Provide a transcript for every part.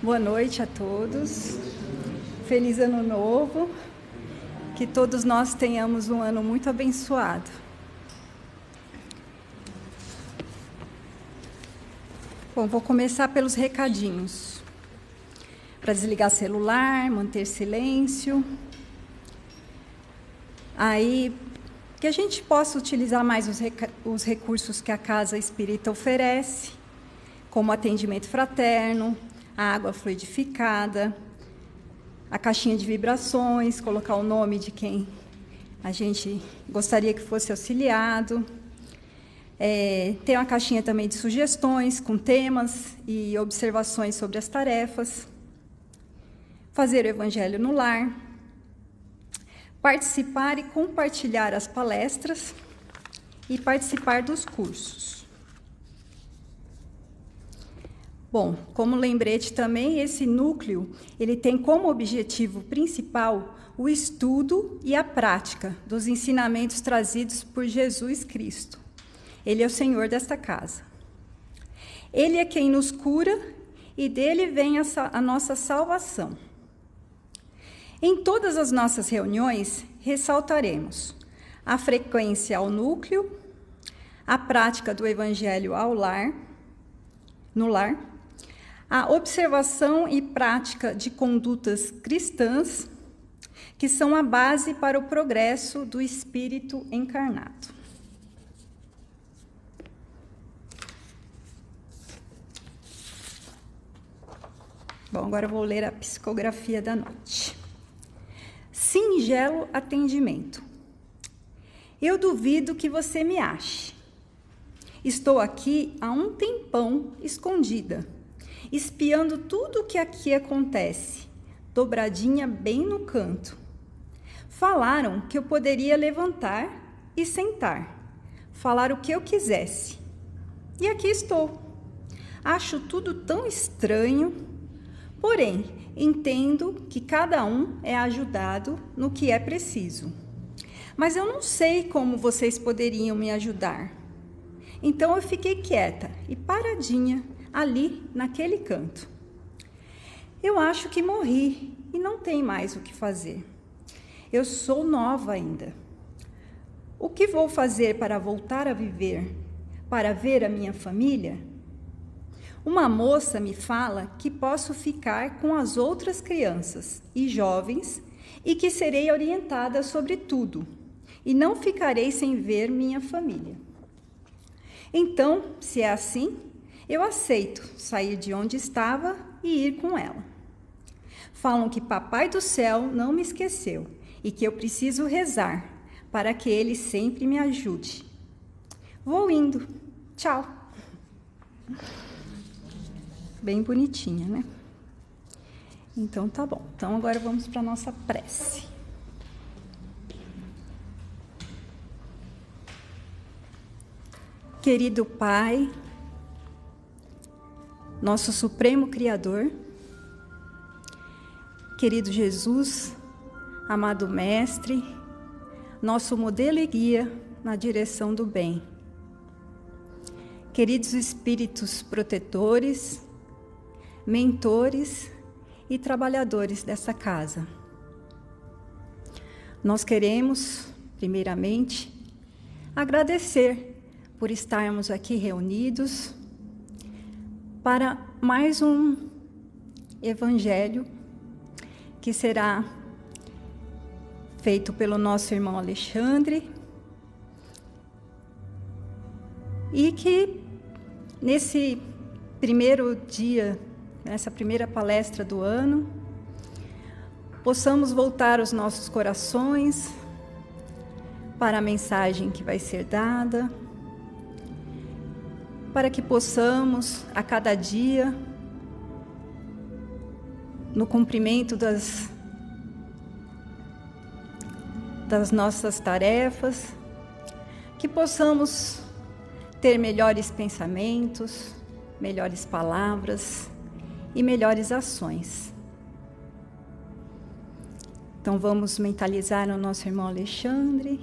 Boa noite a todos. Feliz Ano Novo. Que todos nós tenhamos um ano muito abençoado. Bom, vou começar pelos recadinhos. Para desligar celular, manter silêncio. Aí, que a gente possa utilizar mais os recursos que a Casa Espírita oferece, como atendimento fraterno, a água fluidificada, a caixinha de vibrações, colocar o nome de quem a gente gostaria que fosse auxiliado. Tem uma caixinha também de sugestões com temas e observações sobre as tarefas. Fazer o Evangelho no lar. Participar e compartilhar as palestras e participar dos cursos. Bom, como lembrete também, esse núcleo, ele tem como objetivo principal o estudo e a prática dos ensinamentos trazidos por Jesus Cristo. Ele é o Senhor desta casa. Ele é quem nos cura e dele vem a nossa salvação. Em todas as nossas reuniões, ressaltaremos a frequência ao núcleo, a prática do Evangelho no lar, a observação e prática de condutas cristãs, que são a base para o progresso do espírito encarnado. Bom, agora eu vou ler a psicografia da noite. Singelo atendimento. Eu duvido que você me ache. Estou aqui há um tempão escondida, espiando tudo o que aqui acontece, dobradinha bem no canto. Falaram que eu poderia levantar e sentar, falar o que eu quisesse. E aqui estou. Acho tudo tão estranho, porém, entendo que cada um é ajudado no que é preciso. Mas eu não sei como vocês poderiam me ajudar. Então eu fiquei quieta e paradinha ali naquele canto. Eu acho que morri e não tem mais o que fazer. Eu sou nova ainda. O que vou fazer para voltar a viver? Para ver a minha família? Uma moça me fala que posso ficar com as outras crianças e jovens e que serei orientada sobre tudo e não ficarei sem ver minha família. Então, se é assim, eu aceito sair de onde estava e ir com ela. Falam que Papai do Céu não me esqueceu e que eu preciso rezar para que ele sempre me ajude. Vou indo. Tchau. Bem bonitinha, né? Então, tá bom. Então, agora vamos para a nossa prece. Querido Pai, nosso Supremo Criador, querido Jesus, amado Mestre, nosso modelo e guia na direção do bem. Queridos Espíritos protetores, mentores e trabalhadores dessa casa. Nós queremos, primeiramente, agradecer por estarmos aqui reunidos para mais um Evangelho que será feito pelo nosso irmão Alexandre e que nesse primeiro dia, nessa primeira palestra do ano, possamos voltar os nossos corações para a mensagem que vai ser dada, para que possamos, a cada dia, no cumprimento das nossas tarefas, que possamos ter melhores pensamentos, melhores palavras e melhores ações. Então vamos mentalizar o nosso irmão Alexandre,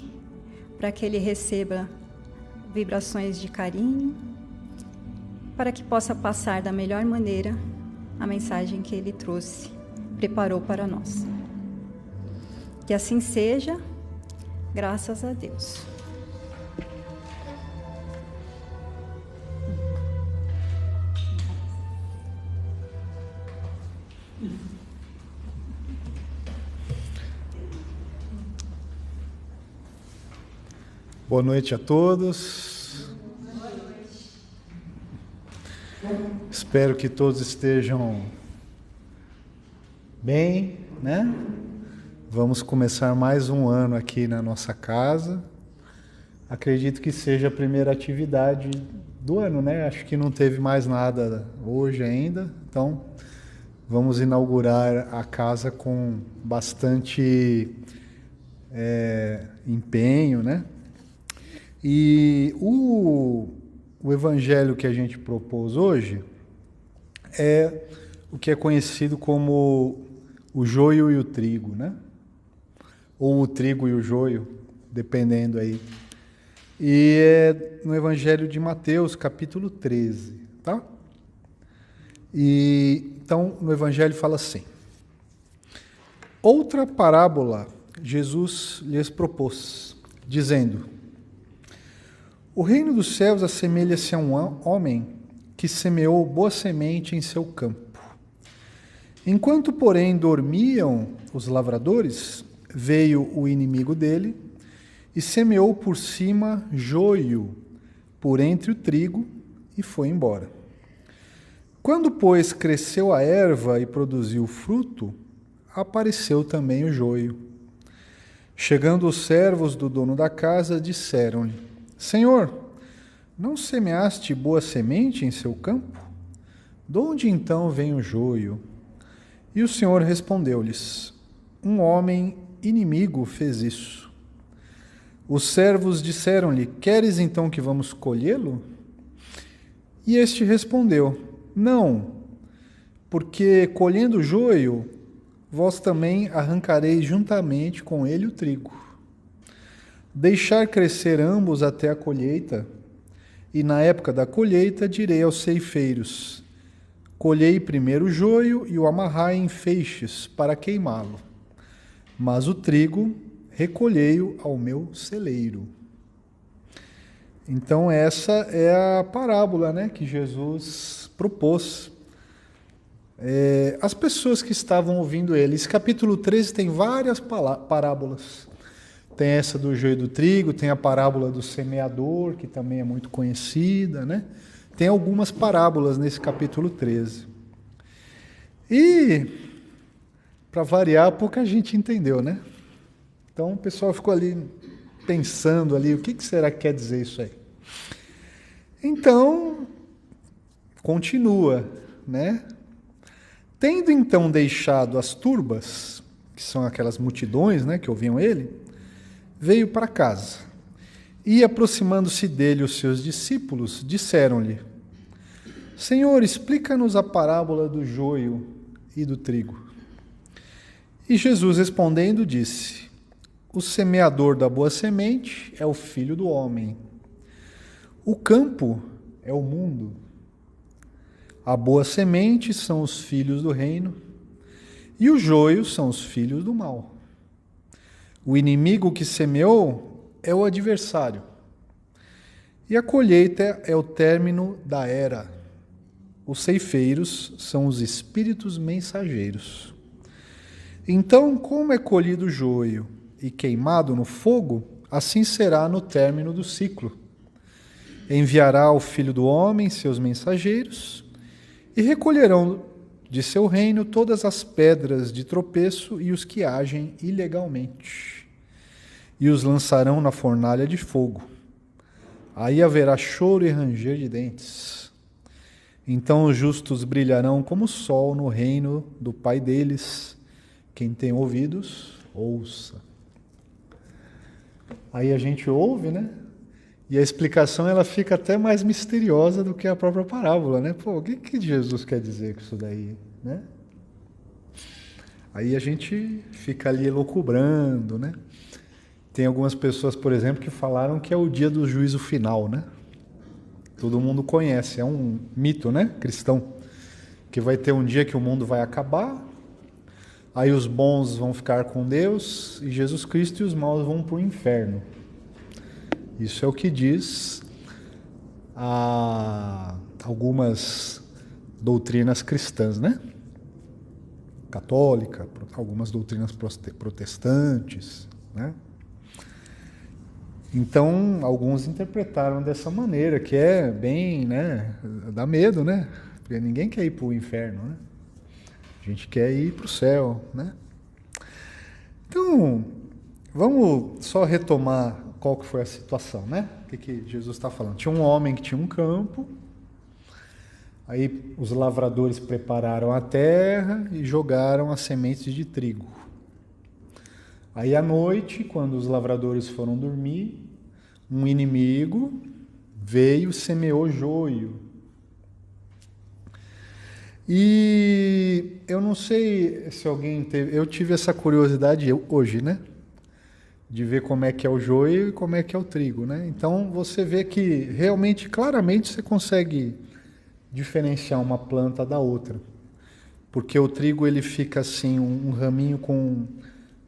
para que ele receba vibrações de carinho, para que possa passar da melhor maneira a mensagem que ele trouxe, preparou para nós. Que assim seja, graças a Deus. Boa noite a todos. Boa noite. Espero que todos estejam bem, né? Vamos começar mais um ano aqui na nossa casa. Acredito que seja a primeira atividade do ano, né? Acho que não teve mais nada hoje ainda, então vamos inaugurar a casa com bastante empenho, né? E o evangelho que a gente propôs hoje é o que é conhecido como o joio e o trigo, né? Ou o trigo e o joio, dependendo aí. E é no evangelho de Mateus, capítulo 13, tá? E então no evangelho fala assim: outra parábola Jesus lhes propôs, dizendo: o reino dos céus assemelha-se a um homem que semeou boa semente em seu campo. Enquanto, porém, dormiam os lavradores, veio o inimigo dele e semeou por cima joio por entre o trigo e foi embora. Quando, pois, cresceu a erva e produziu fruto, apareceu também o joio. Chegando os servos do dono da casa, disseram-lhe: Senhor, não semeaste boa semente em seu campo? De onde então vem o joio? E o Senhor respondeu-lhes: um homem inimigo fez isso. Os servos disseram-lhe: queres então que vamos colhê-lo? E este respondeu: não, porque colhendo o joio, vós também arrancareis juntamente com ele o trigo. Deixar crescer ambos até a colheita, e na época da colheita direi aos ceifeiros: colhei primeiro o joio e o amarrai em feixes para queimá-lo, mas o trigo recolhei-o ao meu celeiro. Então essa é a parábola, né, que Jesus propôs. As pessoas que estavam ouvindo ele. Esse capítulo 13 tem várias parábolas. Tem essa do joio e do trigo, tem a parábola do semeador, que também é muito conhecida, né? Tem algumas parábolas nesse capítulo 13. E, para variar, pouca gente entendeu, né? Então o pessoal ficou ali pensando ali, o que será que quer dizer isso aí? Então, continua, né? Tendo então deixado as turbas, que são aquelas multidões, né, que ouviam ele, veio para casa. E, aproximando-se dele os seus discípulos, disseram-lhe: Senhor, explica-nos a parábola do joio e do trigo. E Jesus, respondendo, disse: o semeador da boa semente é o Filho do homem. O campo é o mundo. A boa semente são os filhos do reino, e o joio são os filhos do mal. O inimigo que semeou é o adversário, e a colheita é o término da era. Os ceifeiros são os espíritos mensageiros. Então, como é colhido o joio e queimado no fogo, assim será no término do ciclo. Enviará o Filho do Homem seus mensageiros, e recolherão de seu reino todas as pedras de tropeço e os que agem ilegalmente, e os lançarão na fornalha de fogo. Aí haverá choro e ranger de dentes. Então os justos brilharão como o sol no reino do Pai deles. Quem tem ouvidos, ouça. Aí a gente ouve, né? E a explicação ela fica até mais misteriosa do que a própria parábola, né? Pô, o que Jesus quer dizer com isso daí, né? Aí a gente fica ali elucubrando, né? Tem algumas pessoas, por exemplo, que falaram que é o dia do juízo final, né? Todo mundo conhece, é um mito, né? Cristão. que vai ter um dia que o mundo vai acabar, aí os bons vão ficar com Deus e Jesus Cristo, e os maus vão para o inferno. Isso é o que diz algumas doutrinas cristãs, né? Católica, algumas doutrinas protestantes, né? Então, alguns interpretaram dessa maneira, que é bem, né? Dá medo, né? Porque ninguém quer ir para o inferno, né? A gente quer ir para o céu, né? Então, vamos só retomar qual que foi a situação, né? O que Jesus está falando? Tinha um homem que tinha um campo, aí os lavradores prepararam a terra e jogaram as sementes de trigo. Aí à noite, quando os lavradores foram dormir, um inimigo veio e semeou joio. E eu não sei se alguém teve... Eu tive essa curiosidade hoje, né? De ver como é que é o joio e como é que é o trigo, né? Então você vê que realmente, claramente, você consegue diferenciar uma planta da outra. Porque o trigo ele fica assim, um raminho com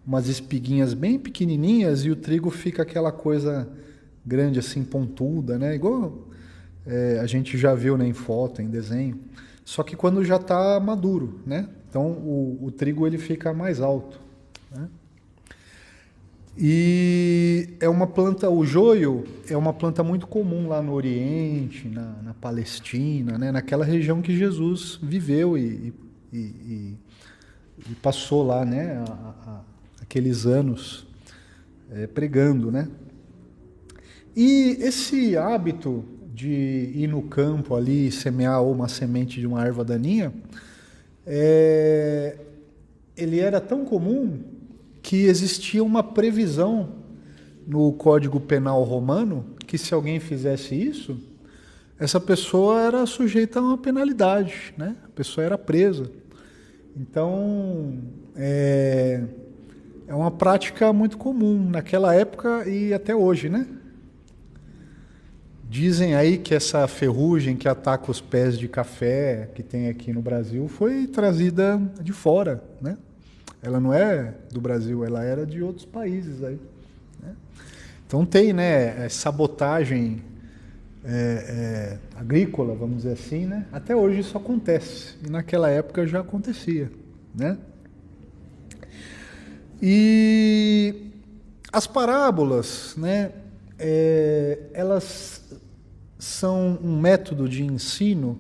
umas espiguinhas bem pequenininhas, e o trigo fica aquela coisa grande assim, pontuda, né? Igual a gente já viu, né, em foto, em desenho. Só que quando já está maduro, né? Então o trigo ele fica mais alto, né? E é uma planta, o joio é uma planta muito comum lá no Oriente, na Palestina, né? Naquela região que Jesus viveu e passou lá, né? Aqueles anos pregando, né? E esse hábito de ir no campo ali e semear uma semente de uma erva daninha, ele era tão comum que existia uma previsão no Código Penal Romano que se alguém fizesse isso, essa pessoa era sujeita a uma penalidade, né? A pessoa era presa. Então, é uma prática muito comum naquela época e até hoje, né? Dizem aí que essa ferrugem que ataca os pés de café que tem aqui no Brasil foi trazida de fora, né? Ela não é do Brasil, ela era de outros países aí, né? Então tem, né, sabotagem agrícola, vamos dizer assim, né? Até hoje isso acontece, e naquela época já acontecia, né? E as parábolas, né, elas são um método de ensino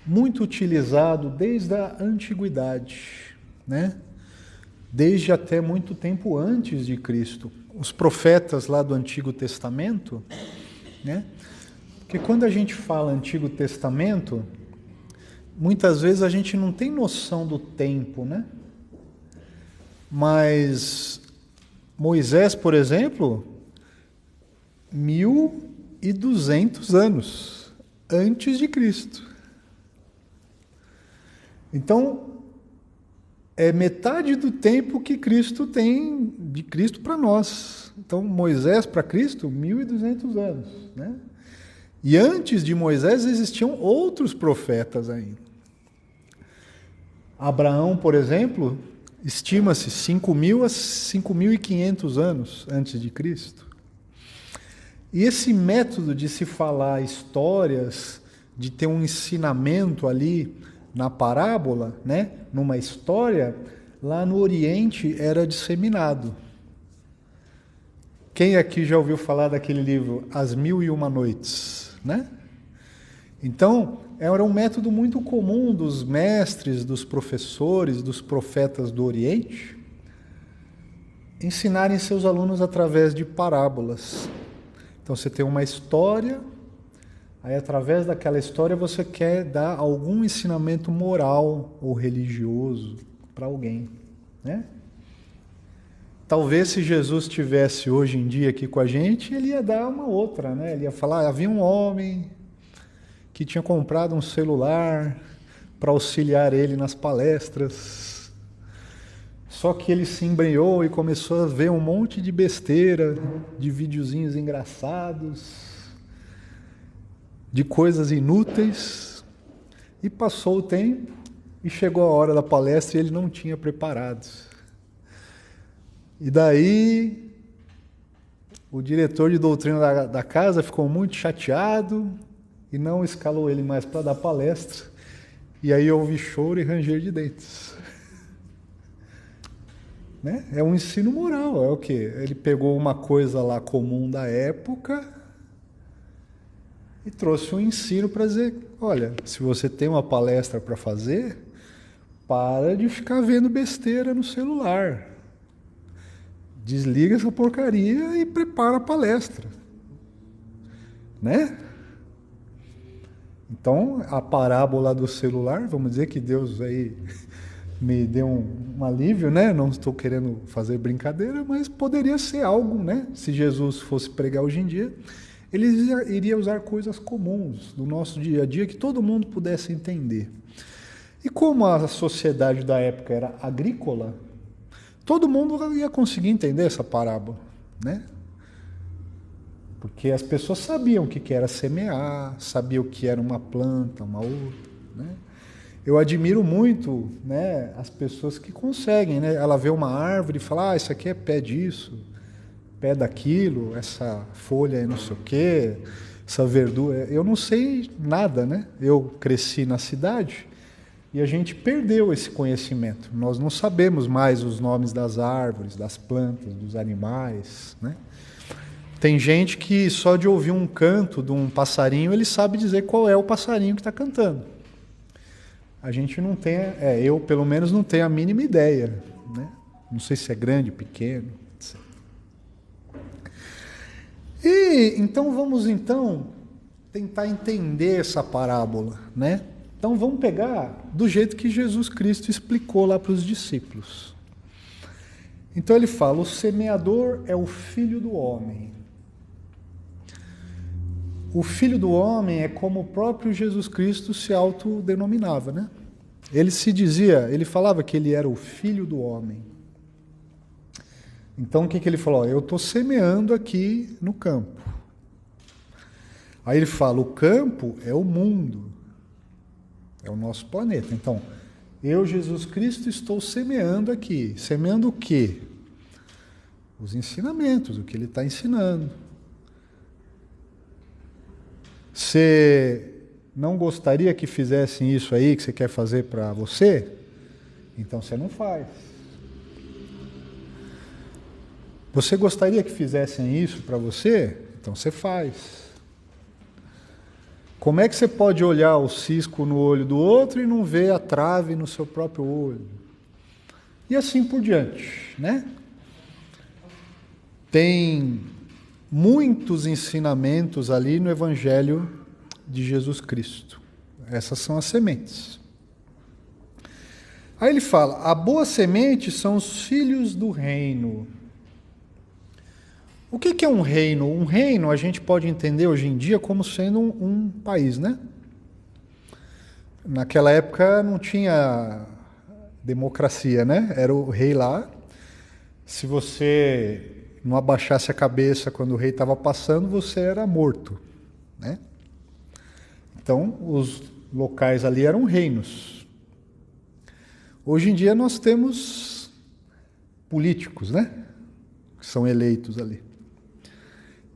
muito utilizado desde a antiguidade, né? Desde até muito tempo antes de Cristo. Os profetas lá do Antigo Testamento, né? Porque quando a gente fala Antigo Testamento, muitas vezes a gente não tem noção do tempo, né? Mas Moisés, por exemplo, 1.200 anos antes de Cristo. Então, é metade do tempo que Cristo tem de Cristo para nós. Então, Moisés para Cristo, 1.200 anos, né? E antes de Moisés existiam outros profetas ainda. Abraão, por exemplo, estima-se 5.000 a 5.500 anos antes de Cristo. E esse método de se falar histórias, de ter um ensinamento ali na parábola, né, numa história, lá no Oriente era disseminado. Quem aqui já ouviu falar daquele livro As Mil e Uma Noites, né? Então, era um método muito comum dos mestres, dos professores, dos profetas do Oriente, ensinarem seus alunos através de parábolas. Então, você tem uma história, aí através daquela história você quer dar algum ensinamento moral ou religioso para alguém, né? Talvez se Jesus estivesse hoje em dia aqui com a gente, ele ia dar uma outra, né? Ele ia falar, havia um homem que tinha comprado um celular para auxiliar ele nas palestras. Só que ele se embrenhou e começou a ver um monte de besteira, de videozinhos engraçados, de coisas inúteis. E passou o tempo e chegou a hora da palestra e ele não tinha preparado. E daí o diretor de doutrina da casa ficou muito chateado e não escalou ele mais para dar palestra. E aí houve choro e ranger de dentes. Né? É um ensino moral, é o quê? Ele pegou uma coisa lá comum da época e trouxe um ensino para dizer, olha, se você tem uma palestra para fazer, para de ficar vendo besteira no celular. Desliga essa porcaria e prepara a palestra. Né? Então, a parábola do celular, vamos dizer que Deus aí me deu um alívio, né? Não estou querendo fazer brincadeira, mas poderia ser algo, né? Se Jesus fosse pregar hoje em dia, ele iria usar coisas comuns do nosso dia a dia que todo mundo pudesse entender. E como a sociedade da época era agrícola, todo mundo ia conseguir entender essa parábola, né? Porque as pessoas sabiam o que era semear, sabiam o que era uma planta, uma outra, né? Eu admiro muito, né, as pessoas que conseguem, né? Ela vê uma árvore e fala, isso aqui é pé disso, pé daquilo, essa folha é não sei o quê, essa verdura. Eu não sei nada, né? Eu cresci na cidade e a gente perdeu esse conhecimento. Nós não sabemos mais os nomes das árvores, das plantas, dos animais, né? Tem gente que só de ouvir um canto de um passarinho, ele sabe dizer qual é o passarinho que está cantando. A gente não tem, eu pelo menos não tenho a mínima ideia, né? Não sei se é grande, pequeno, etc. E então vamos tentar entender essa parábola, né? Então vamos pegar do jeito que Jesus Cristo explicou lá para os discípulos. Então ele fala, o semeador é o filho do homem. O Filho do Homem é como o próprio Jesus Cristo se autodenominava, né? Ele falava que ele era o Filho do Homem. Então o que ele falou? Eu estou semeando aqui no campo. Aí ele fala, o campo é o mundo, é o nosso planeta. Então, eu, Jesus Cristo, estou semeando aqui. Semeando o quê? Os ensinamentos, o que ele está ensinando. Você não gostaria que fizessem isso aí que você quer fazer para você? Então você não faz. Você gostaria que fizessem isso para você? Então você faz. Como é que você pode olhar o cisco no olho do outro e não ver a trave no seu próprio olho? E assim por diante, né? Tem muitos ensinamentos ali no Evangelho de Jesus Cristo. Essas são as sementes. Aí ele fala, a boa semente são os filhos do reino. O que é um reino? Um reino a gente pode entender hoje em dia como sendo um país, né? Naquela época não tinha democracia, né? Era o rei lá. Se você não abaixasse a cabeça quando o rei estava passando, você era morto, né? Então, os locais ali eram reinos. Hoje em dia nós temos políticos, né? Que são eleitos ali.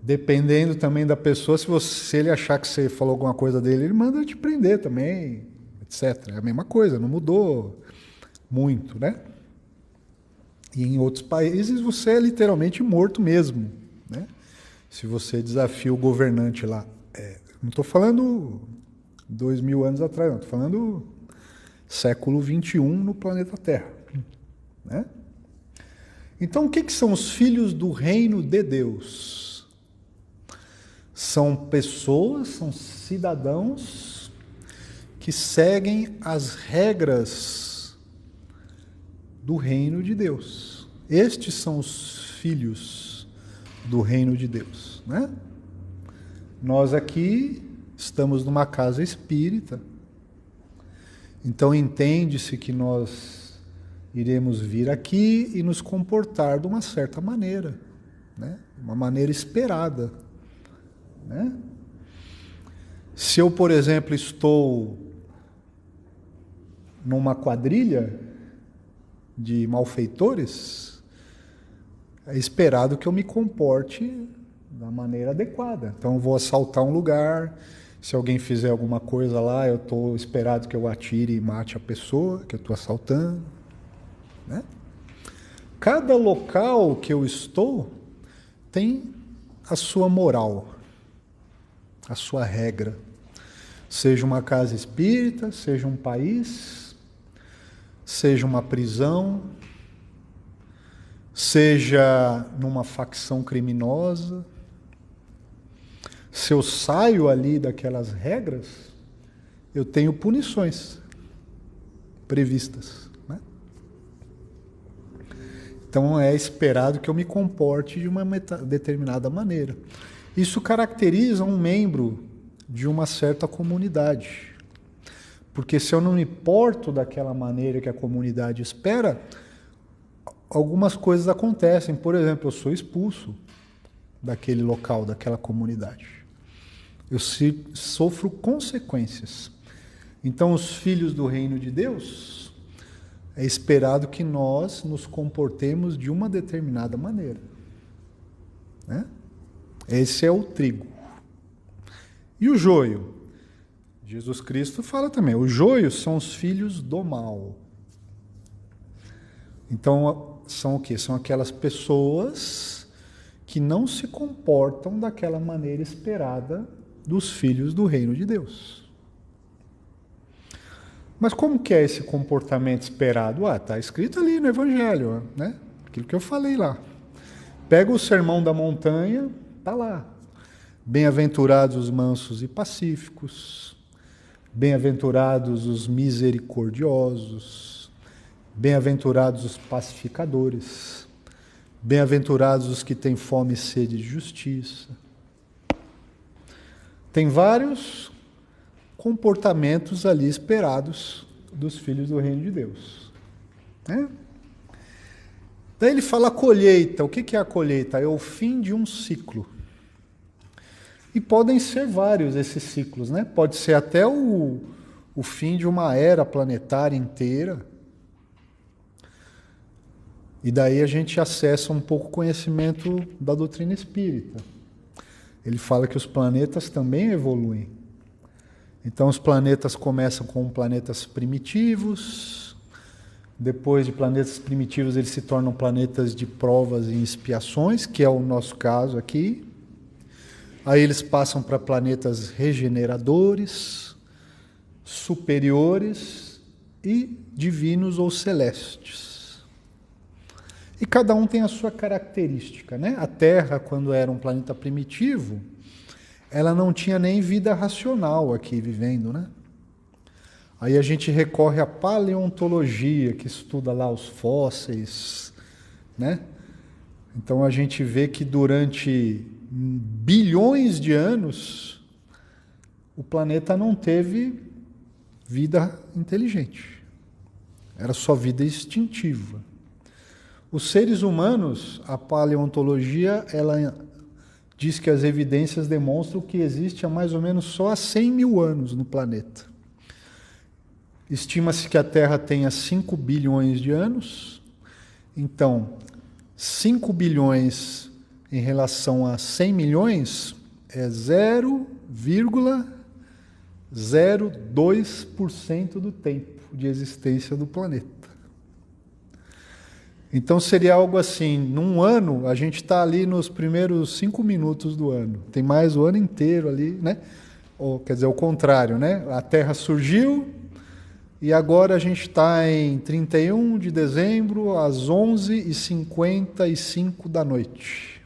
Dependendo também da pessoa, se ele achar que você falou alguma coisa dele, ele manda te prender também, etc. É a mesma coisa, não mudou muito, né? E em outros países você é literalmente morto mesmo, né? Se você desafia o governante lá. Não estou falando 2000 anos atrás, não. Estou falando século XXI no planeta Terra, né? Então, o que são os filhos do reino de Deus? São pessoas, são cidadãos que seguem as regras do reino de Deus. Estes são os filhos do reino de Deus, né? Nós aqui estamos numa casa espírita, então entende-se que nós iremos vir aqui e nos comportar de uma certa maneira, né? Uma maneira esperada, né? Se eu, por exemplo, estou numa quadrilha de malfeitores, é esperado que eu me comporte da maneira adequada. Então, eu vou assaltar um lugar, se alguém fizer alguma coisa lá, eu estou esperado que eu atire e mate a pessoa que eu estou assaltando, né? Cada local que eu estou tem a sua moral, a sua regra. Seja uma casa espírita, seja um país, seja uma prisão, seja numa facção criminosa. Se eu saio ali daquelas regras, eu tenho punições previstas, né? Então é esperado que eu me comporte de uma determinada maneira. Isso caracteriza um membro de uma certa comunidade. Porque se eu não me porto daquela maneira que a comunidade espera, algumas coisas acontecem. Por exemplo, eu sou expulso daquele local, daquela comunidade. Eu sofro consequências. Então, os filhos do reino de Deus, é esperado que nós nos comportemos de uma determinada maneira, né? Esse é o trigo. E o joio? Jesus Cristo fala também, os joios são os filhos do mal. Então, são o quê? São aquelas pessoas que não se comportam daquela maneira esperada dos filhos do reino de Deus. Mas como que é esse comportamento esperado? Está escrito ali no Evangelho, né? Aquilo que eu falei lá. Pega o Sermão da Montanha, está lá. Bem-aventurados os mansos e pacíficos, bem-aventurados os misericordiosos, bem-aventurados os pacificadores, bem-aventurados os que têm fome e sede de justiça. Tem vários comportamentos ali esperados dos filhos do reino de Deus, né? Daí ele fala a colheita. O que é a colheita? É o fim de um ciclo. E podem ser vários esses ciclos, né? Pode ser até o fim de uma era planetária inteira. E daí a gente acessa um pouco o conhecimento da doutrina espírita. Ele fala que os planetas também evoluem. Então os planetas começam com planetas primitivos, depois de planetas primitivos eles se tornam planetas de provas e expiações, que é o nosso caso aqui. Aí eles passam para planetas regeneradores, superiores e divinos ou celestes. E cada um tem a sua característica, né? A Terra, quando era um planeta primitivo, ela não tinha nem vida racional aqui vivendo, né? Aí a gente recorre à paleontologia, que estuda lá os fósseis, né? Então a gente vê que durante bilhões de anos o planeta não teve vida inteligente. Era só vida instintiva. Os seres humanos, a paleontologia, ela diz que as evidências demonstram que existe há mais ou menos só há 100 mil anos no planeta. Estima-se que a Terra tenha 5 bilhões de anos. Então, 5 bilhões em relação a 100 milhões é 0,02% do tempo de existência do planeta. Então seria algo assim, num ano, a gente está ali nos primeiros 5 minutos do ano. Tem mais o ano inteiro ali, né? Ou, quer dizer, o contrário, né? A Terra surgiu e agora a gente está em 31 de dezembro, às 11h55 da noite.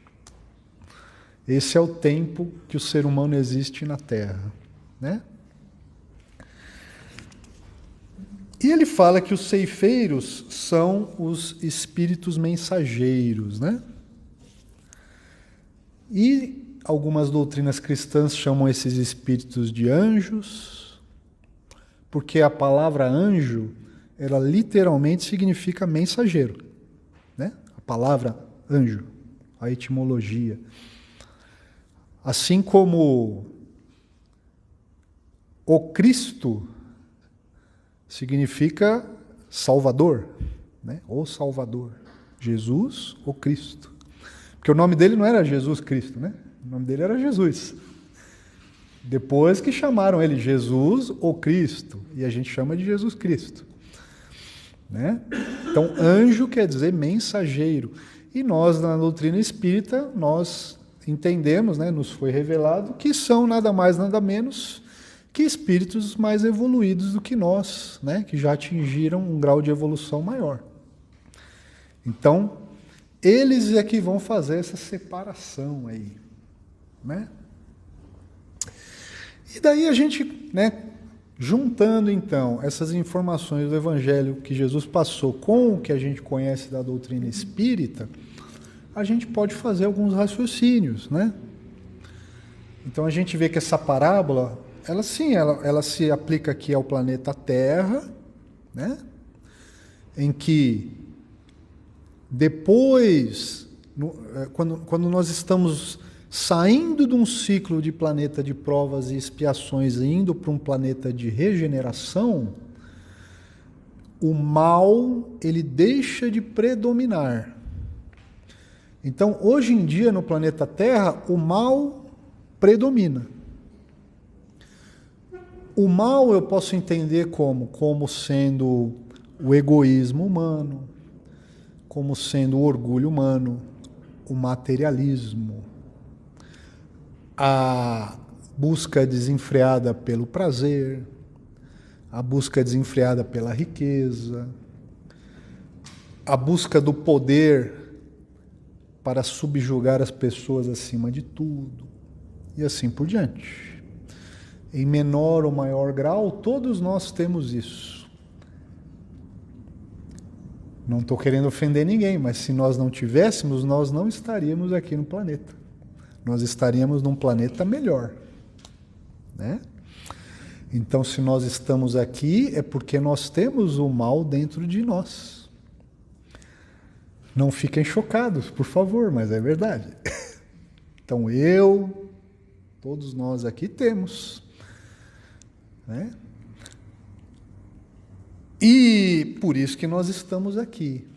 Esse é o tempo que o ser humano existe na Terra, né? E ele fala que os ceifeiros são os espíritos mensageiros, né? E algumas doutrinas cristãs chamam esses espíritos de anjos, porque a palavra anjo, ela literalmente significa mensageiro, né? A palavra anjo, a etimologia. Assim como o Cristo significa Salvador, né? O Salvador, Jesus, o Cristo. Porque o nome dele não era Jesus Cristo, né? O nome dele era Jesus. Depois que chamaram ele Jesus, o Cristo, e a gente chama de Jesus Cristo, né? Então, anjo quer dizer mensageiro. E nós, na doutrina espírita, nós entendemos, né, nos foi revelado, que são nada mais, nada menos que espíritos mais evoluídos do que nós, né, que já atingiram um grau de evolução maior. Então, eles é que vão fazer essa separação aí, né? E daí a gente, né, juntando então essas informações do Evangelho que Jesus passou com o que a gente conhece da doutrina espírita, a gente pode fazer alguns raciocínios, né? Então a gente vê que essa parábola, ela se aplica aqui ao planeta Terra, né? Em que depois, quando nós estamos saindo de um ciclo de planeta de provas e expiações e indo para um planeta de regeneração, o mal, ele deixa de predominar. Então, hoje em dia, no planeta Terra, o mal predomina. O mal eu posso entender como sendo o egoísmo humano, como sendo o orgulho humano, o materialismo, a busca desenfreada pelo prazer, a busca desenfreada pela riqueza, a busca do poder para subjugar as pessoas acima de tudo, e assim por diante. Em menor ou maior grau, todos nós temos isso. Não estou querendo ofender ninguém, mas se nós não tivéssemos, nós não estaríamos aqui no planeta. Nós estaríamos num planeta melhor, né? Então, se nós estamos aqui, é porque nós temos o mal dentro de nós. Não fiquem chocados, por favor, mas é verdade. Então, todos nós aqui temos, né? E por isso que nós estamos aqui.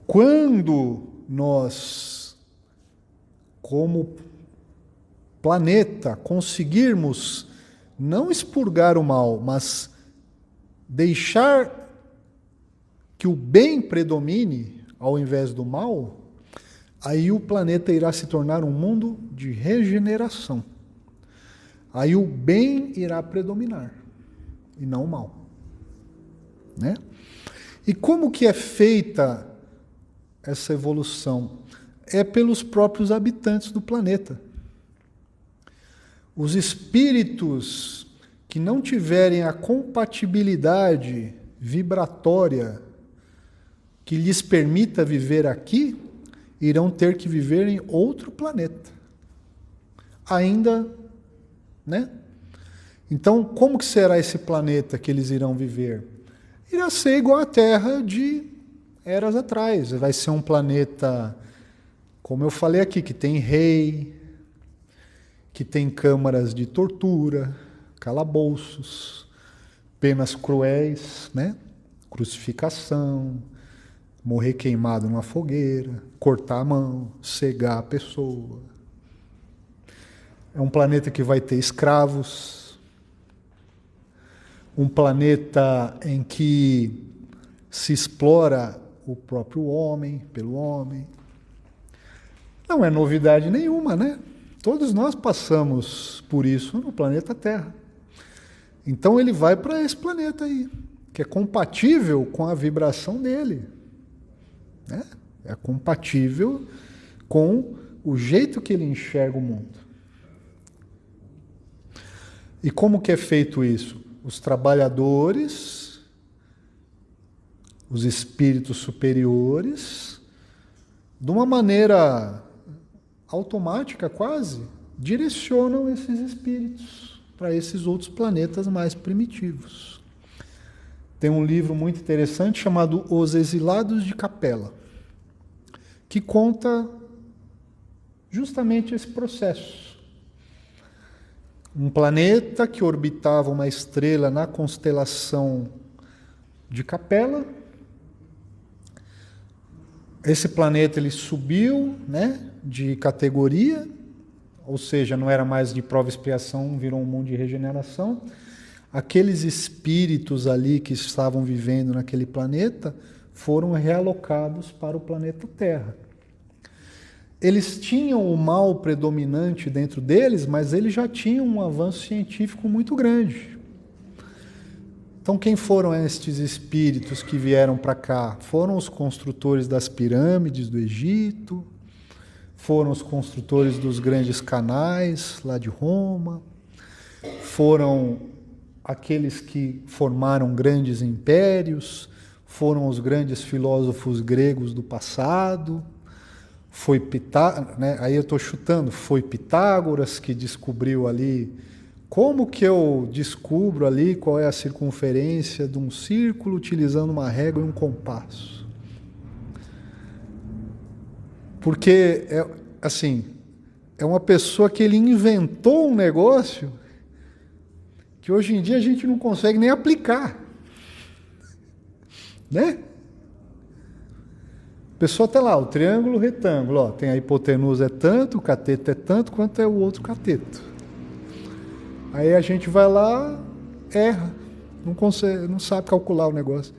Quando nós, como planeta, conseguirmos não expurgar o mal, mas deixar que o bem predomine ao invés do mal, aí o planeta irá se tornar um mundo de regeneração. Aí o bem irá predominar e não o mal, né? E como que é feita essa evolução? É pelos próprios habitantes do planeta. Os espíritos que não tiverem a compatibilidade vibratória que lhes permita viver aqui, irão ter que viver em outro planeta. Ainda, né? Então, como que será esse planeta que eles irão viver? Irá ser igual à Terra de eras atrás. Vai ser um planeta, como eu falei aqui, que tem rei, que tem câmaras de tortura, calabouços, penas cruéis, né? Crucificação, morrer queimado numa fogueira, cortar a mão, cegar a pessoa. É um planeta que vai ter escravos. Um planeta em que se explora o próprio homem pelo homem. Não é novidade nenhuma, né? Todos nós passamos por isso no planeta Terra. Então ele vai para esse planeta aí, que é compatível com a vibração dele, né? É compatível com o jeito que ele enxerga o mundo. E como que é feito isso? Os trabalhadores, os espíritos superiores, de uma maneira automática quase, direcionam esses espíritos para esses outros planetas mais primitivos. Tem um livro muito interessante chamado Os Exilados de Capela, que conta justamente esse processo. Um planeta que orbitava uma estrela na constelação de Capela. Esse planeta ele subiu, né, de categoria, ou seja, não era mais de prova e expiação, virou um mundo de regeneração. Aqueles espíritos ali que estavam vivendo naquele planeta foram realocados para o planeta Terra. Eles tinham o mal predominante dentro deles, mas eles já tinham um avanço científico muito grande. Então, quem foram estes espíritos que vieram para cá? Foram os construtores das pirâmides do Egito, foram os construtores dos grandes canais lá de Roma, foram aqueles que formaram grandes impérios, foram os grandes filósofos gregos do passado. Foi né? Aí eu estou chutando, foi Pitágoras que descobriu ali. Como que eu descubro ali qual é a circunferência de um círculo utilizando uma régua e um compasso? Porque é uma pessoa que ele inventou um negócio que hoje em dia a gente não consegue nem aplicar, né? A pessoa está lá, o triângulo, o retângulo, ó, tem a hipotenusa é tanto, o cateto é tanto, quanto é o outro cateto. Aí a gente vai lá, erra, não consegue, não sabe calcular o negócio.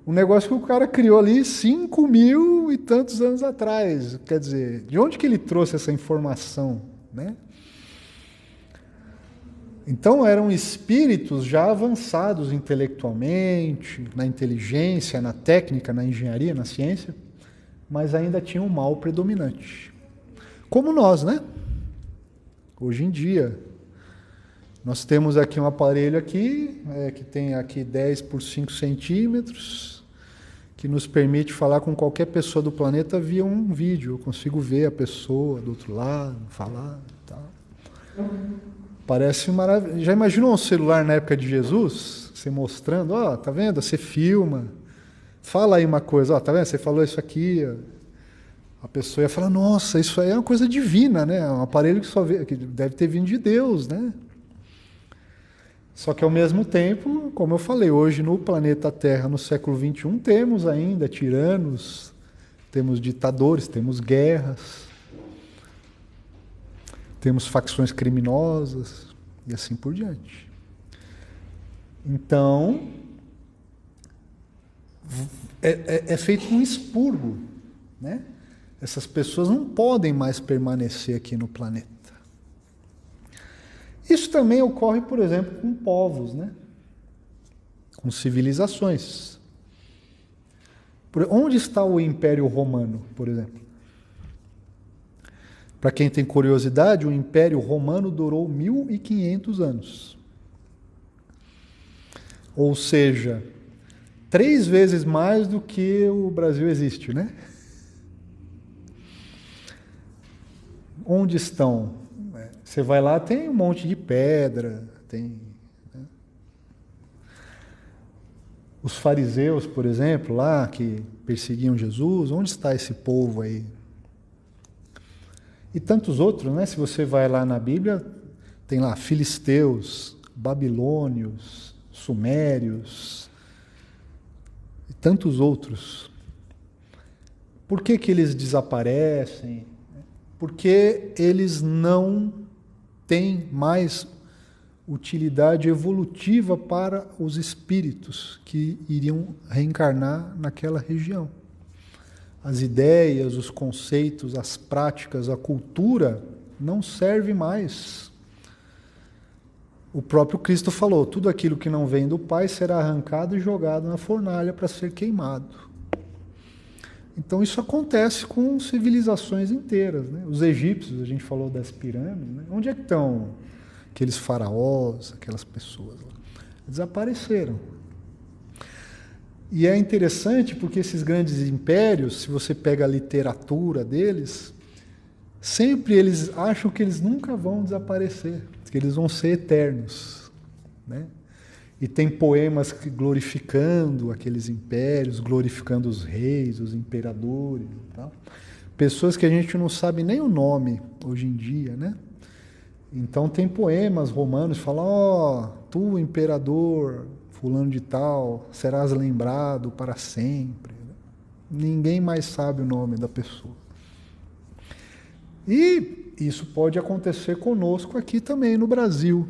Um negócio que o cara criou ali 5.000 e tantos anos atrás. Quer dizer, de onde que ele trouxe essa informação, né? Então eram espíritos já avançados intelectualmente, na inteligência, na técnica, na engenharia, na ciência, mas ainda tinham um mal predominante. Como nós, né? Hoje em dia, nós temos aqui um aparelho aqui, que tem aqui 10 por 5 centímetros, que nos permite falar com qualquer pessoa do planeta via um vídeo. Eu consigo ver a pessoa do outro lado, falar e tal. Parece maravilhoso. Já imaginou um celular na época de Jesus? Você mostrando, ó, tá vendo? Você filma. Fala aí uma coisa, ó, tá vendo? Você falou isso aqui. Ó. A pessoa ia falar, nossa, isso aí é uma coisa divina, né? É um aparelho que deve ter vindo de Deus, né? Só que ao mesmo tempo, como eu falei, hoje no planeta Terra, no século XXI, temos ainda tiranos, temos ditadores, temos guerras, temos facções criminosas e assim por diante. Então, é feito um expurgo, né? Essas pessoas não podem mais permanecer aqui no planeta. Isso também ocorre, por exemplo, com povos, né? Com civilizações. Onde está o Império Romano, por exemplo? Para quem tem curiosidade, o Império Romano durou 1.500 anos. Ou seja, 3 vezes mais do que o Brasil existe, né? Onde estão? Você vai lá, tem um monte de pedra, tem... Né? Os fariseus, por exemplo, lá, que perseguiam Jesus, onde está esse povo aí? E tantos outros, né? Se você vai lá na Bíblia, tem lá filisteus, babilônios, sumérios, e tantos outros. Por que que eles desaparecem? Porque eles não têm mais utilidade evolutiva para os espíritos que iriam reencarnar naquela região. As ideias, os conceitos, as práticas, a cultura não serve mais. O próprio Cristo falou, tudo aquilo que não vem do Pai será arrancado e jogado na fornalha para ser queimado. Então isso acontece com civilizações inteiras, né? Os egípcios, a gente falou das pirâmides, né? Onde é que estão aqueles faraós, aquelas pessoas lá? Desapareceram. E é interessante porque esses grandes impérios, se você pega a literatura deles, sempre eles acham que eles nunca vão desaparecer, que eles vão ser eternos, né? E tem poemas glorificando aqueles impérios, glorificando os reis, os imperadores e tal. Pessoas que a gente não sabe nem o nome hoje em dia, né? Então tem poemas romanos que falam: ó, tu, imperador, fulano de tal, serás lembrado para sempre. Ninguém mais sabe o nome da pessoa. E isso pode acontecer conosco aqui também no Brasil,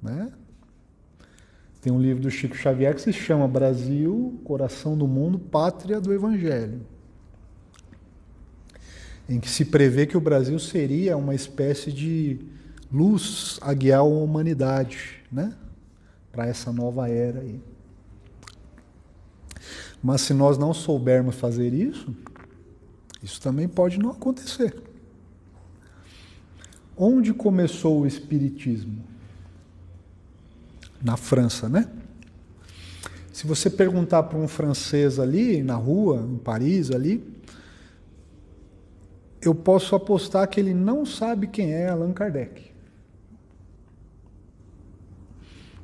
né? Tem um livro do Chico Xavier que se chama Brasil, Coração do Mundo, Pátria do Evangelho, em que se prevê que o Brasil seria uma espécie de luz a guiar a humanidade, né? Para essa nova era aí. Mas se nós não soubermos fazer isso, isso também pode não acontecer. Onde começou o Espiritismo? Na França, né? Se você perguntar para um francês ali, na rua, em Paris, ali, eu posso apostar que ele não sabe quem é Allan Kardec.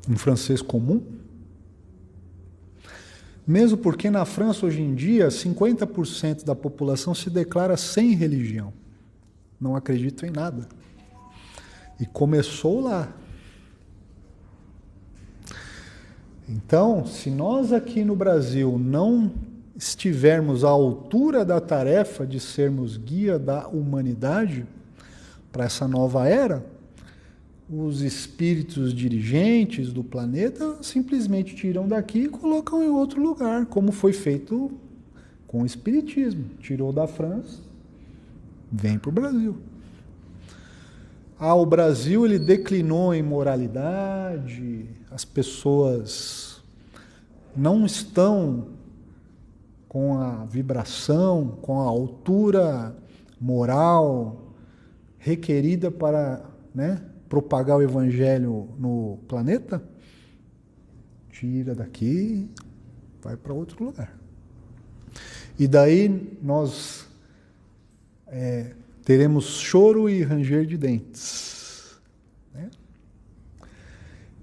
Um francês comum. Mesmo porque na França, hoje em dia, 50% da população se declara sem religião. Não acredita em nada. E começou lá. Então, se nós aqui no Brasil não estivermos à altura da tarefa de sermos guia da humanidade para essa nova era, os espíritos dirigentes do planeta simplesmente tiram daqui e colocam em outro lugar, como foi feito com o Espiritismo. Tirou da França, vem para o Brasil. O Brasil ele declinou em moralidade, as pessoas não estão com a vibração, com a altura moral requerida para, né, propagar o Evangelho no planeta. Tira daqui, vai para outro lugar. E daí nós teremos choro e ranger de dentes, né?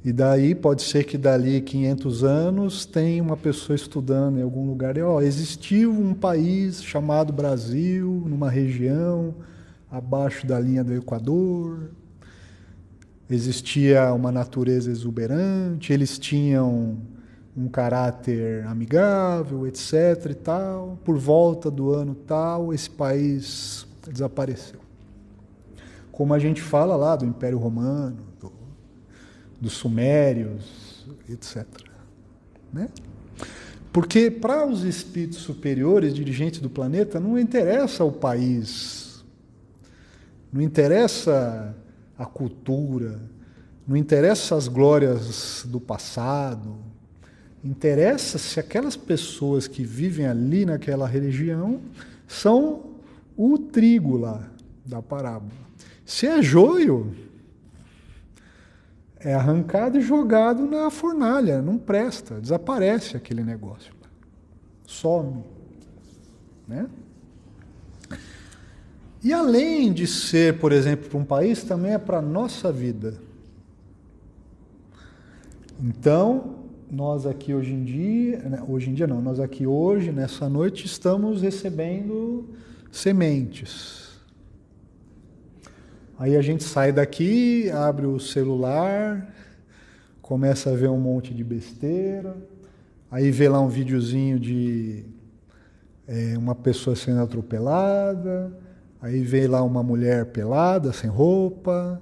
E daí pode ser que dali 500 anos tem uma pessoa estudando em algum lugar e existiu um país chamado Brasil, numa região abaixo da linha do Equador, existia uma natureza exuberante, eles tinham um caráter amigável, etc. e tal. Por volta do ano tal, esse país desapareceu. Como a gente fala lá do Império Romano, dos Sumérios, etc. Né? Porque para os espíritos superiores, dirigentes do planeta, não interessa o país, não interessa a cultura, não interessa as glórias do passado, interessa se aquelas pessoas que vivem ali naquela religião são o trigo lá da parábola. Se é joio, é arrancado e jogado na fornalha, não presta, desaparece aquele negócio, some, né? E além de ser, por exemplo, para um país, também é para a nossa vida. Então, nós aqui hoje em dia não, nós aqui hoje, nessa noite, estamos recebendo sementes. Aí a gente sai daqui, abre o celular, começa a ver um monte de besteira, aí vê lá um videozinho de uma pessoa sendo atropelada, aí vê lá uma mulher pelada, sem roupa,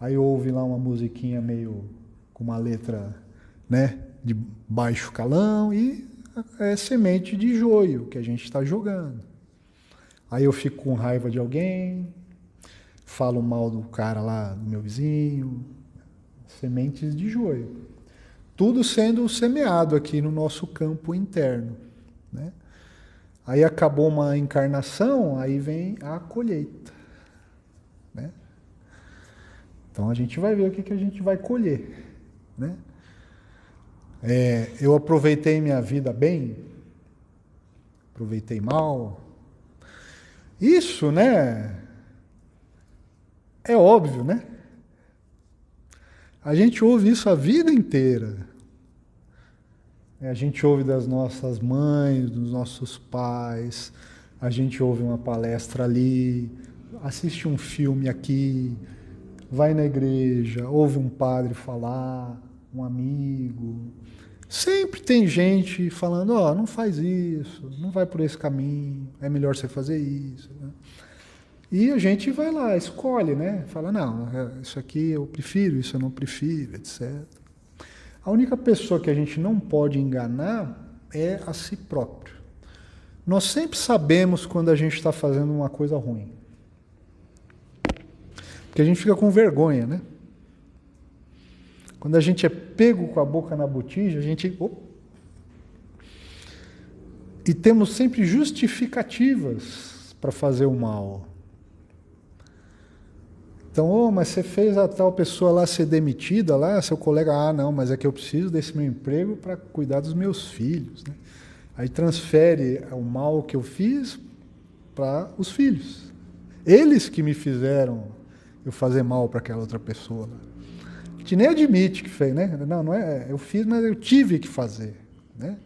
aí ouve lá uma musiquinha meio com uma letra, né, de baixo calão, e é semente de joio que a gente está jogando. Aí eu fico com raiva de alguém, falo mal do cara lá, do meu vizinho, sementes de joio. Tudo sendo semeado aqui no nosso campo interno, né? Aí acabou uma encarnação, aí vem a colheita, né? Então a gente vai ver o que a gente vai colher, né? Eu aproveitei minha vida bem, aproveitei mal. Isso, né? É óbvio, né? A gente ouve isso a vida inteira. A gente ouve das nossas mães, dos nossos pais, a gente ouve uma palestra ali, assiste um filme aqui, vai na igreja, ouve um padre falar, um amigo. Sempre tem gente falando, ó, não faz isso, não vai por esse caminho, é melhor você fazer isso. Né? E a gente vai lá, escolhe, né? Fala, não, isso aqui eu prefiro, isso eu não prefiro, etc. A única pessoa que a gente não pode enganar é a si próprio. Nós sempre sabemos quando a gente está fazendo uma coisa ruim. Porque a gente fica com vergonha, né? Quando a gente é pego com a boca na botija, a gente... E temos sempre justificativas para fazer o mal. Então, mas você fez a tal pessoa lá ser demitida, lá, seu colega, não, mas é que eu preciso desse meu emprego para cuidar dos meus filhos. Né? Aí transfere o mal que eu fiz para os filhos. Eles que me fizeram eu fazer mal para aquela outra pessoa. A gente nem admite que fez, né? Não é, eu fiz, mas eu tive que fazer. Né?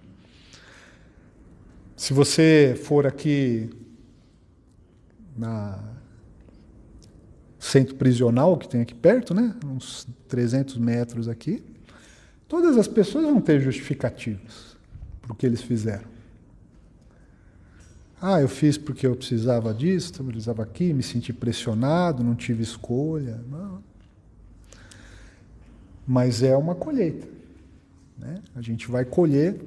Se você for aqui na centro prisional que tem aqui perto, né? Uns 300 metros aqui, todas as pessoas vão ter justificativas para o que eles fizeram. Eu fiz porque eu precisava disso, eu precisava aqui, me senti pressionado, não tive escolha. Não. Mas é uma colheita. Né? A gente vai colher.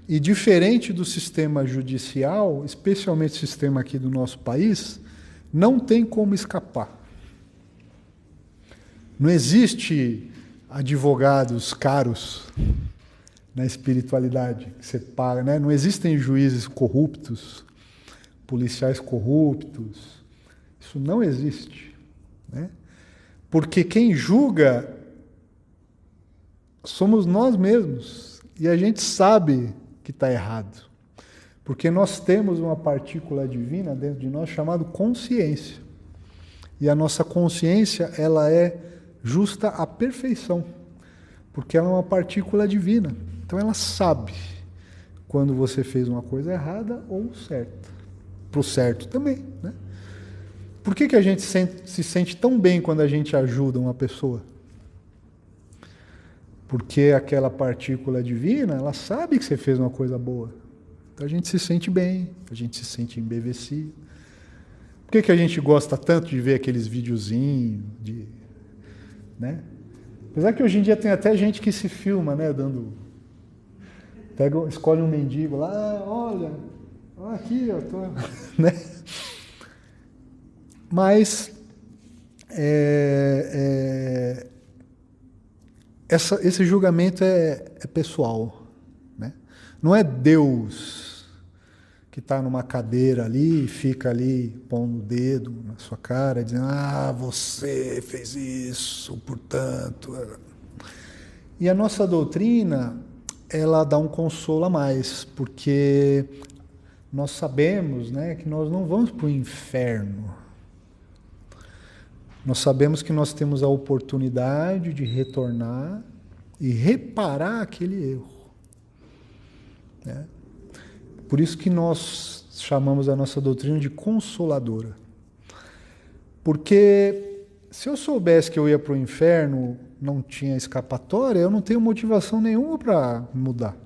E diferente do sistema judicial, especialmente o sistema aqui do nosso país, não tem como escapar. Não existe advogados caros na espiritualidade que você paga, né? Não existem juízes corruptos, policiais corruptos. Isso não existe. Né? Porque quem julga somos nós mesmos. E a gente sabe que está errado. Porque nós temos uma partícula divina dentro de nós chamada consciência. E a nossa consciência, ela é justa à perfeição, porque ela é uma partícula divina. Então ela sabe quando você fez uma coisa errada ou certa. Para o certo também. Né? Por que a gente se sente tão bem quando a gente ajuda uma pessoa? Porque aquela partícula divina, ela sabe que você fez uma coisa boa. Então a gente se sente bem, a gente se sente embevecido. Por que a gente gosta tanto de ver aqueles videozinhos de... Né? Apesar que hoje em dia tem até gente que se filma, né, escolhe um mendigo lá, olha aqui, eu tô, né? Mas esse julgamento é pessoal, né? Não é Deus que está numa cadeira ali e fica ali pondo o dedo na sua cara, dizendo, você fez isso, portanto... E a nossa doutrina, ela dá um consolo a mais, porque nós sabemos, né, que nós não vamos para o inferno. Nós sabemos que nós temos a oportunidade de retornar e reparar aquele erro. Né? Por isso que nós chamamos a nossa doutrina de consoladora. Porque se eu soubesse que eu ia para o inferno, não tinha escapatória, eu não tenho motivação nenhuma para mudar.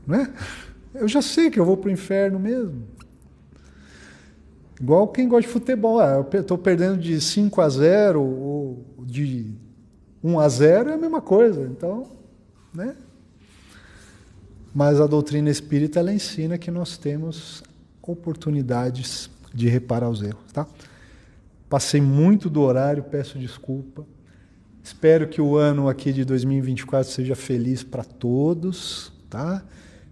Não é? Eu já sei que eu vou para o inferno mesmo. Igual quem gosta de futebol. Eu estou perdendo de 5-0 ou de 1-0, é a mesma coisa. Então, né? Mas a doutrina espírita, ela ensina que nós temos oportunidades de reparar os erros, tá? Passei muito do horário, peço desculpa. Espero que o ano aqui de 2024 seja feliz para todos, tá?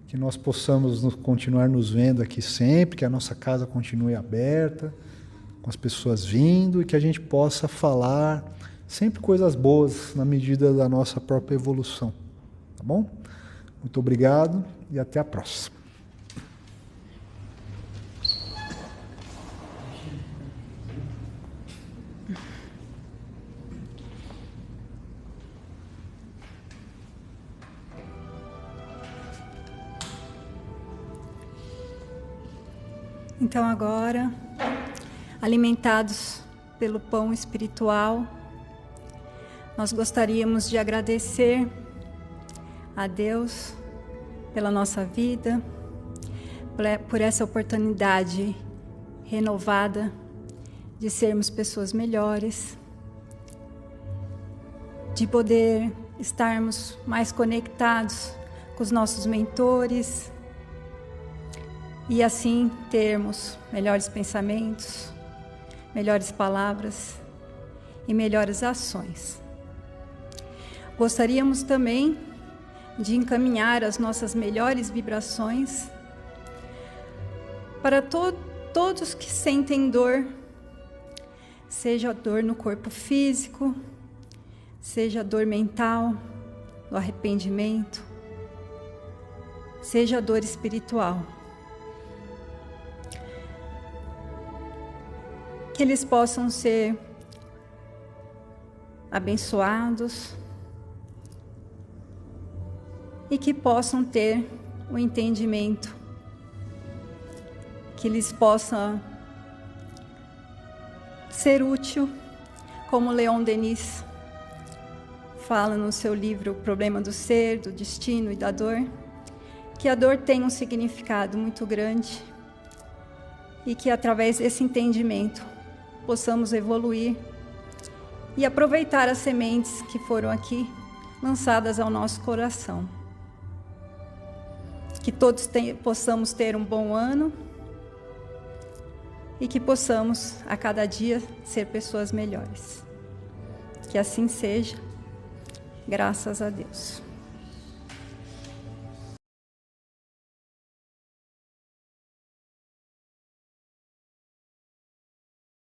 Que nós possamos continuar nos vendo aqui sempre, que a nossa casa continue aberta, com as pessoas vindo, e que a gente possa falar sempre coisas boas na medida da nossa própria evolução, tá bom? Muito obrigado e até a próxima. Então agora, alimentados pelo pão espiritual. Nós gostaríamos de agradecer a Deus pela nossa vida, por essa oportunidade renovada de sermos pessoas melhores, de poder estarmos mais conectados com os nossos mentores e assim termos melhores pensamentos, melhores palavras e melhores ações. Gostaríamos também de encaminhar as nossas melhores vibrações para todos que sentem dor, seja dor no corpo físico, seja dor mental, do arrependimento, seja dor espiritual. Que eles possam ser abençoados e que possam ter o entendimento, que eles possam ser útil, como Leon Denis fala no seu livro O Problema do Ser, do Destino e da Dor, que a dor tem um significado muito grande e que através desse entendimento possamos evoluir e aproveitar as sementes que foram aqui lançadas ao nosso coração. Que todos possamos ter um bom ano e que possamos a cada dia ser pessoas melhores. Que assim seja, graças a Deus.